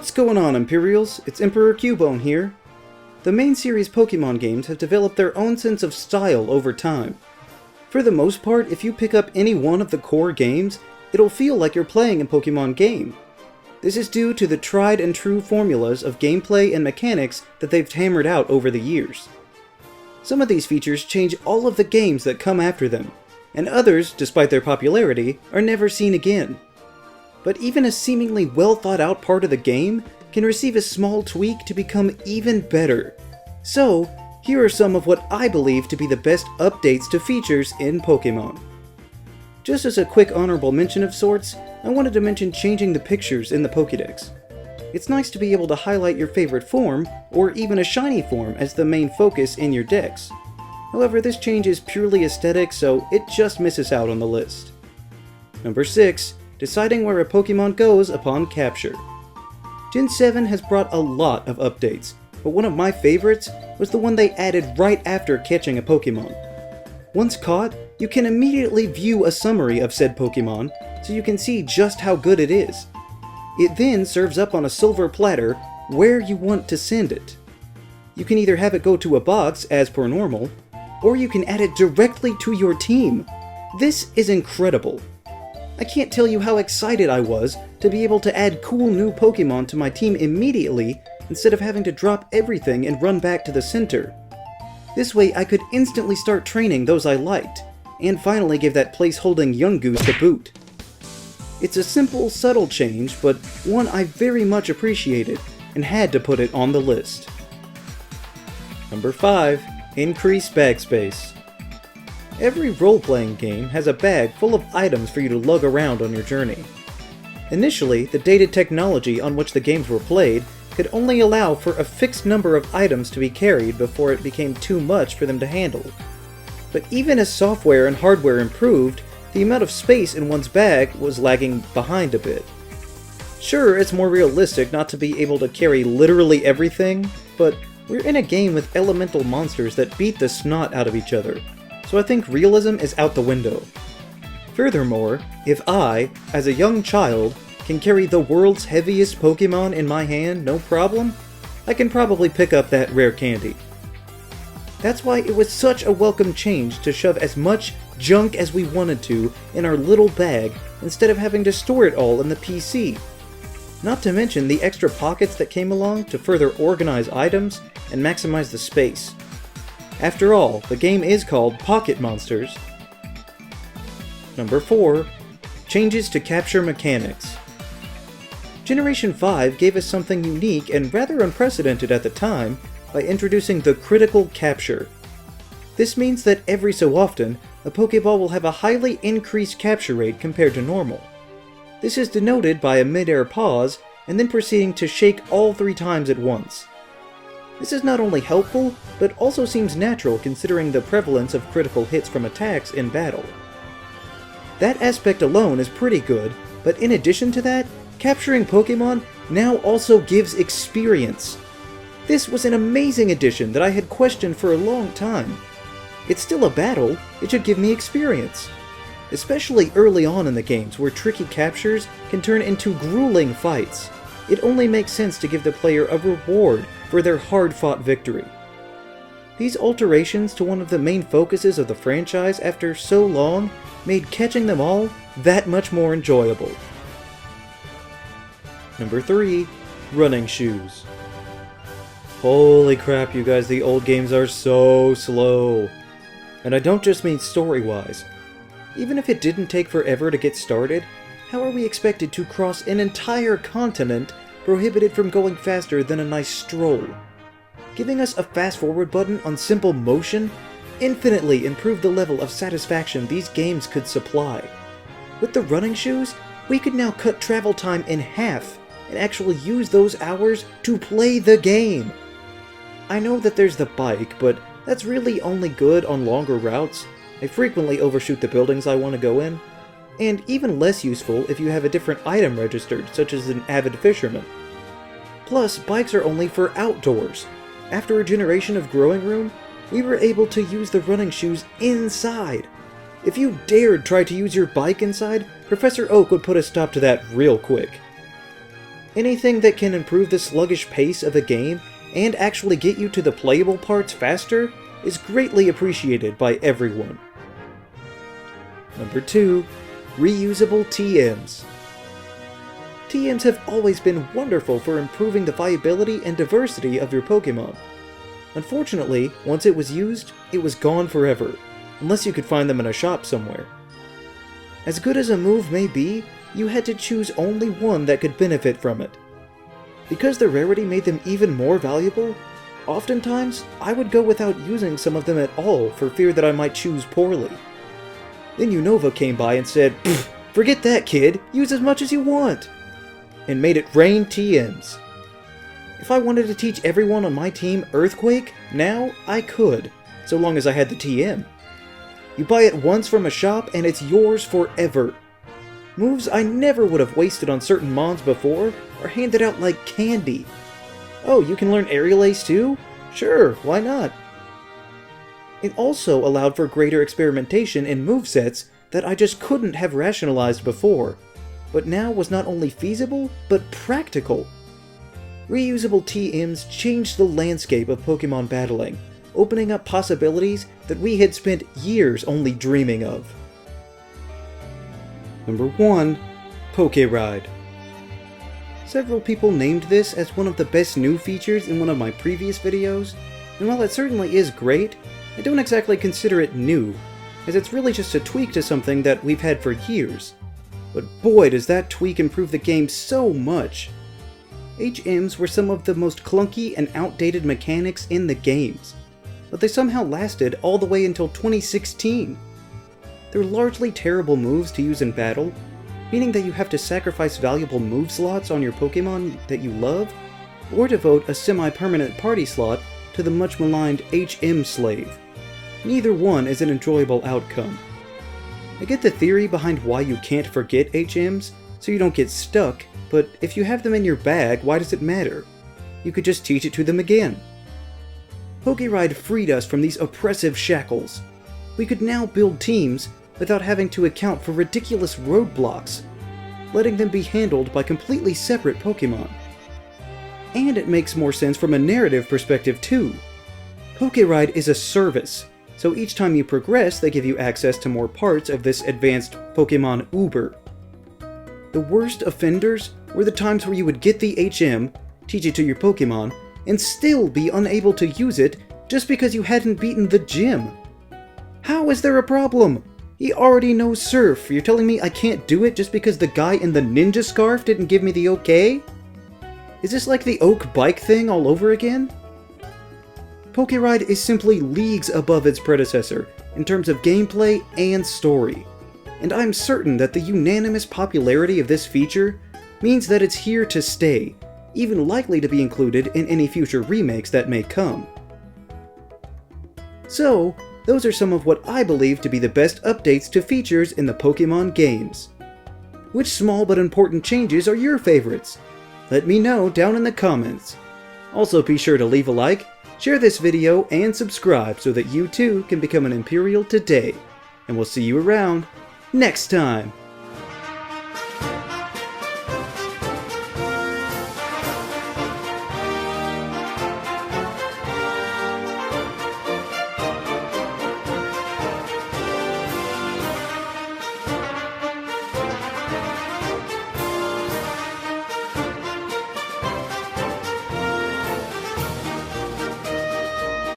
What's going on, Imperials? It's Emperor Cubone here. The main series Pokemon games have developed their own sense of style over time. For the most part, if you pick up any one of the core games, it'll feel like you're playing a Pokemon game. This is due to the tried and true formulas of gameplay and mechanics that they've hammered out over the years. Some of these features change all of the games that come after them, and others, despite their popularity, are never seen again. But even a seemingly well thought out part of the game can receive a small tweak to become even better. So, here are some of what I believe to be the best updates to features in Pokemon. Just as a quick honorable mention of sorts, I wanted to mention changing the pictures in the Pokédex. It's nice to be able to highlight your favorite form, or even a shiny form as the main focus in your decks. However, this change is purely aesthetic, so it just misses out on the list. Number 6. Deciding where a Pokemon goes upon capture. Gen 7 has brought a lot of updates, but one of my favorites was the one they added right after catching a Pokemon. Once caught, you can immediately view a summary of said Pokemon, so you can see just how good it is. It then serves up on a silver platter where you want to send it. You can either have it go to a box as per normal, or you can add it directly to your team. This is incredible. I can't tell you how excited I was to be able to add cool new Pokemon to my team immediately instead of having to drop everything and run back to the center. This way I could instantly start training those I liked, and finally give that place-holding Yungoos to boot. It's a simple, subtle change, but one I very much appreciated, and had to put it on the list. Number 5. Increase bag space. Every role-playing game has a bag full of items for you to lug around on your journey. Initially, the dated technology on which the games were played could only allow for a fixed number of items to be carried before it became too much for them to handle. But even as software and hardware improved, the amount of space in one's bag was lagging behind a bit. Sure, it's more realistic not to be able to carry literally everything, but we're in a game with elemental monsters that beat the snot out of each other, so I think realism is out the window. Furthermore, if I, as a young child, can carry the world's heaviest Pokemon in my hand no problem, I can probably pick up that rare candy. That's why it was such a welcome change to shove as much junk as we wanted to in our little bag instead of having to store it all in the PC. Not to mention the extra pockets that came along to further organize items and maximize the space. After all, the game is called Pocket Monsters. Number 4. Changes to capture mechanics. Generation 5 gave us something unique and rather unprecedented at the time by introducing the critical capture. This means that every so often, a Pokeball will have a highly increased capture rate compared to normal. This is denoted by a mid-air pause and then proceeding to shake all 3 times at once. This is not only helpful, but also seems natural considering the prevalence of critical hits from attacks in battle. That aspect alone is pretty good, but in addition to that, capturing Pokemon now also gives experience. This was an amazing addition that I had questioned for a long time. It's still a battle, it should give me experience. Especially early on in the games where tricky captures can turn into grueling fights. It only makes sense to give the player a reward for their hard-fought victory. These alterations to one of the main focuses of the franchise after so long made catching them all that much more enjoyable. Number 3. Running shoes. Holy crap, you guys, the old games are so slow. And I don't just mean story-wise. Even if it didn't take forever to get started, how are we expected to cross an entire continent prohibited from going faster than a nice stroll? Giving us a fast-forward button on simple motion infinitely improved the level of satisfaction these games could supply. With the running shoes, we could now cut travel time in half and actually use those hours to play the game. I know that there's the bike, but that's really only good on longer routes. I frequently overshoot the buildings I want to go in, and even less useful if you have a different item registered, such as an avid fisherman. Plus, bikes are only for outdoors. After a generation of growing room, we were able to use the running shoes inside. If you dared try to use your bike inside, Professor Oak would put a stop to that real quick. Anything that can improve the sluggish pace of a game and actually get you to the playable parts faster is greatly appreciated by everyone. Number 2. Reusable TMs. TMs have always been wonderful for improving the viability and diversity of your Pokemon. Unfortunately, once it was used, it was gone forever, unless you could find them in a shop somewhere. As good as a move may be, you had to choose only one that could benefit from it. Because the rarity made them even more valuable, oftentimes I would go without using some of them at all for fear that I might choose poorly. Then Unova came by and said, "Forget that, kid, use as much as you want," and made it rain TMs. If I wanted to teach everyone on my team Earthquake, now I could, so long as I had the TM. You buy it once from a shop and it's yours forever. Moves I never would have wasted on certain mons before are handed out like candy. Oh, you can learn Aerial Ace too? Sure, why not? It also allowed for greater experimentation in movesets that I just couldn't have rationalized before, but now was not only feasible, but practical. Reusable TMs changed the landscape of Pokemon battling, opening up possibilities that we had spent years only dreaming of. Number 1. Pokeride. Several people named this as one of the best new features in one of my previous videos, and while it certainly is great, I don't exactly consider it new, as it's really just a tweak to something that we've had for years. But boy does that tweak improve the game so much! HMs were some of the most clunky and outdated mechanics in the games, but they somehow lasted all the way until 2016. They're largely terrible moves to use in battle, meaning that you have to sacrifice valuable move slots on your Pokemon that you love, or devote a semi-permanent party slot to the much maligned HM slave. Neither one is an enjoyable outcome. I get the theory behind why you can't forget HMs, so you don't get stuck, but if you have them in your bag, why does it matter? You could just teach it to them again. Pokeride freed us from these oppressive shackles. We could now build teams without having to account for ridiculous roadblocks, letting them be handled by completely separate Pokemon. And it makes more sense from a narrative perspective too. Pokeride is a service, so each time you progress they give you access to more parts of this advanced Pokemon Uber. The worst offenders were the times where you would get the HM, teach it to your Pokemon, and still be unable to use it just because you hadn't beaten the gym. How is there a problem? He already knows Surf. You're telling me I can't do it just because the guy in the ninja scarf didn't give me the okay? Is this like the Oak bike thing all over again? Pokeride is simply leagues above its predecessor in terms of gameplay and story, and I'm certain that the unanimous popularity of this feature means that it's here to stay, even likely to be included in any future remakes that may come. So, those are some of what I believe to be the best updates to features in the Pokemon games. Which small but important changes are your favorites? Let me know down in the comments. Also be sure to leave a like, share this video, and subscribe so that you too can become an Imperial today. And we'll see you around next time!